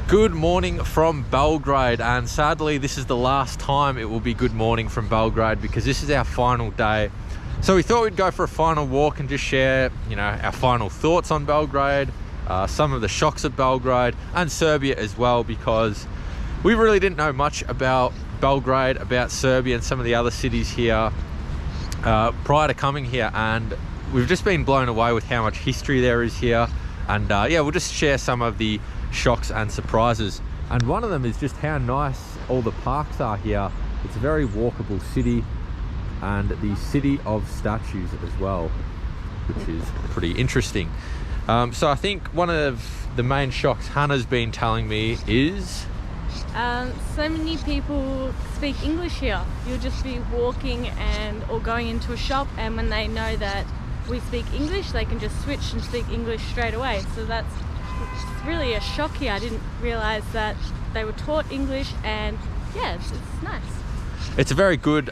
Good morning from Belgrade, and sadly this is the last time it will be good morning from Belgrade because this is our final day. So we thought we'd go for a final walk and just share, our final thoughts on Belgrade, some of the shocks of Belgrade and Serbia as well, because we really didn't know much about Belgrade, about Serbia and some of the other cities here prior to coming here, and we've just been blown away with how much history there is here. And we'll just share some of the shocks and surprises, and one of them is just how nice all the parks are here. It's a very walkable city, and the city of statues as well, which is pretty interesting. So I think one of the main shocks Hannah's been telling me is so many people speak English here. You'll just be walking or going into a shop, and when they know that we speak English, they can just switch and speak English straight away. So it's really a shock here. I didn't realize that they were taught English, and it's nice. It's a very good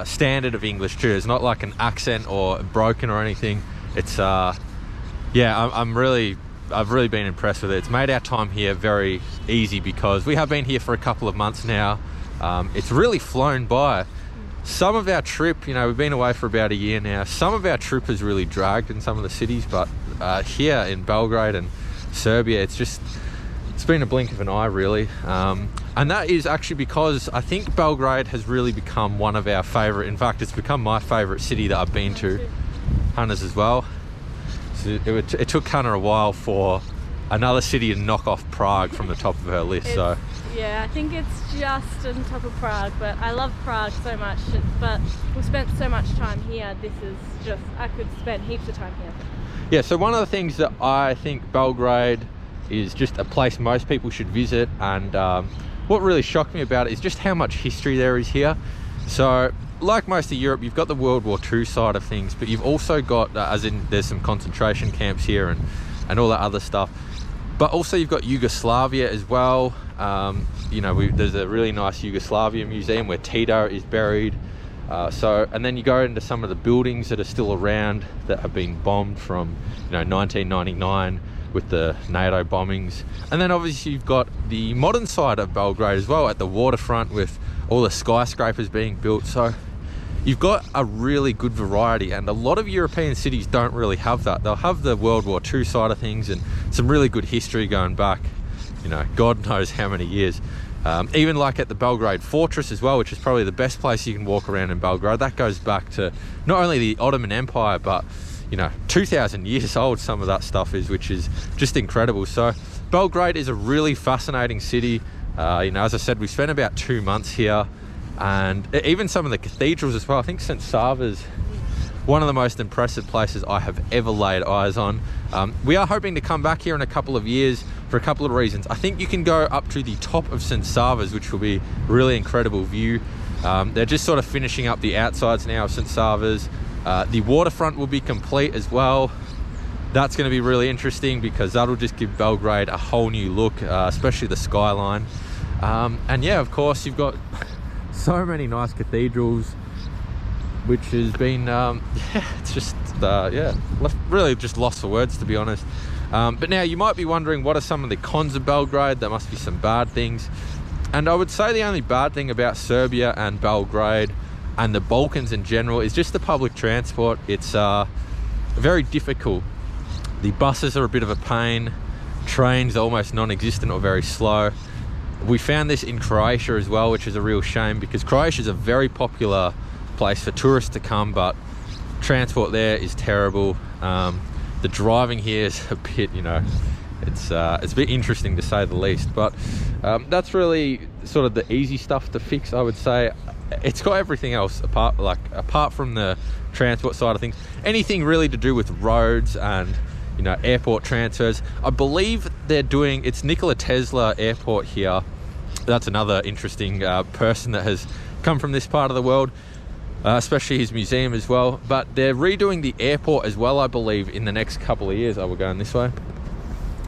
standard of English too. It's not like an accent or broken or anything. It's I've really been impressed with it. It's made our time here very easy because we have been here for a couple of months now. It's really flown by. Some of our trip, we've been away for about a year now. Some of our trip has really dragged in some of the cities, but here in Belgrade and Serbia, it's been a blink of an eye, really. And that is actually because I think Belgrade has really become one of our favourite. In fact, it's become my favourite city that I've been to. Hannah's as well. So it took Hannah a while for another city to knock off Prague from the top of her list. I think it's just on top of Prague, but I love Prague so much. But we've spent so much time here. I could spend heaps of time here. Yeah, so one of the things that I think Belgrade is just a place most people should visit, and what really shocked me about it is just how much history there is here. So like most of Europe, you've got the World War II side of things, but you've also got, there's some concentration camps here and all that other stuff. But also you've got Yugoslavia as well. There's a really nice Yugoslavia museum where Tito is buried. And then you go into some of the buildings that are still around that have been bombed from 1999 with the NATO bombings. And then obviously you've got the modern side of Belgrade as well, at the waterfront with all the skyscrapers being built. So you've got a really good variety, and a lot of European cities don't really have that. They'll have the World War II side of things and some really good history going back, God knows how many years. Even like at the Belgrade Fortress as well, which is probably the best place you can walk around in Belgrade. That goes back to not only the Ottoman Empire, but 2,000 years old some of that stuff is, which is just incredible. So Belgrade is a really fascinating city. As I said, we spent about 2 months here, and even some of the cathedrals as well. I think St. Sava's one of the most impressive places I have ever laid eyes on. We are hoping to come back here in a couple of years for a couple of reasons. I think you can go up to the top of St. Sava's, which will be a really incredible view. They're just sort of finishing up the outsides now of St. Sava's. The waterfront will be complete as well. That's going to be really interesting because that'll just give Belgrade a whole new look, especially the skyline. Of course, you've got so many nice cathedrals, which has been really just lost for words, to be honest. But now you might be wondering, what are some of the cons of Belgrade? There must be some bad things, and I would say the only bad thing about Serbia and Belgrade and the Balkans in general is just the public transport. It's very difficult. The buses are a bit of a pain. Trains are almost non-existent or very slow. We found this in Croatia as well, which is a real shame because Croatia is a very popular place for tourists to come, but transport there is terrible. The driving here is a bit, it's a bit interesting to say the least, but that's really sort of the easy stuff to fix, I would say. It's got everything else apart from the transport side of things. Anything really to do with roads and airport transfers. I believe it's Nikola Tesla Airport here. That's another interesting person that has come from this part of the world. Especially his museum as well, but they're redoing the airport as well, I believe, in the next couple of years. We're going this way.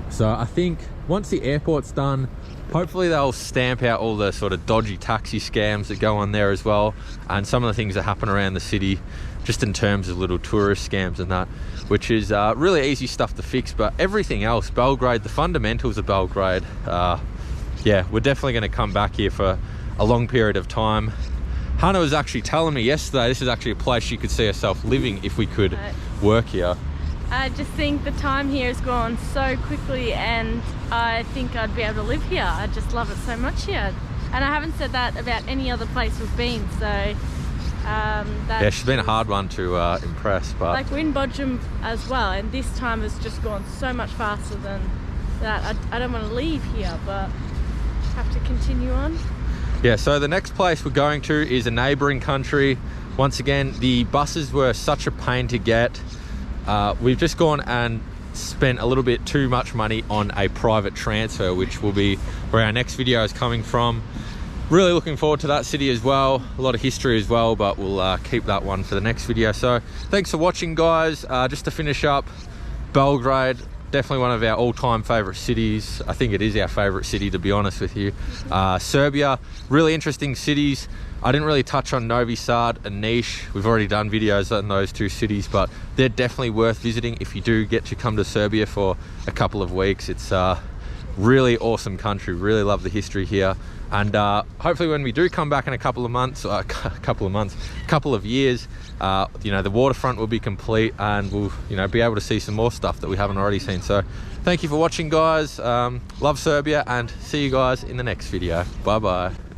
So I think once the airport's done, hopefully they'll stamp out all the sort of dodgy taxi scams that go on there as well, and some of the things that happen around the city, just in terms of little tourist scams and that, which is really easy stuff to fix. But everything else, Belgrade, the fundamentals of Belgrade, yeah, we're definitely going to come back here for a long period of time. Hannah was actually telling me yesterday this is actually a place she could see herself living if we could work here. I just think the time here has gone so quickly, and I think I'd be able to live here. I just love it so much here. And I haven't said that about any other place we've been, so yeah, she's been a hard one to impress, but like we're in Bodrum as well, and this time has just gone so much faster than that. I don't want to leave here, but have to continue on. Yeah, so the next place we're going to is a neighboring country. Once again, the buses were such a pain to get. We've just gone and spent a little bit too much money on a private transfer, which will be where our next video is coming from. Really looking forward to that city as well. A lot of history as well, but we'll keep that one for the next video. So thanks for watching, guys. Just to finish up, Belgrade, definitely one of our all-time favorite cities. I think it is our favorite city, to be honest with you. Serbia, really interesting cities. I didn't really touch on Novi Sad and Niš. We've already done videos on those two cities, but they're definitely worth visiting if you do get to come to Serbia for a couple of weeks. It's a really awesome country. Really love the history here. And hopefully when we do come back in a couple of years, you know, the waterfront will be complete, and we'll, you know, be able to see some more stuff that we haven't already seen. So thank you for watching, guys. Love Serbia, and see you guys in the next video. Bye bye.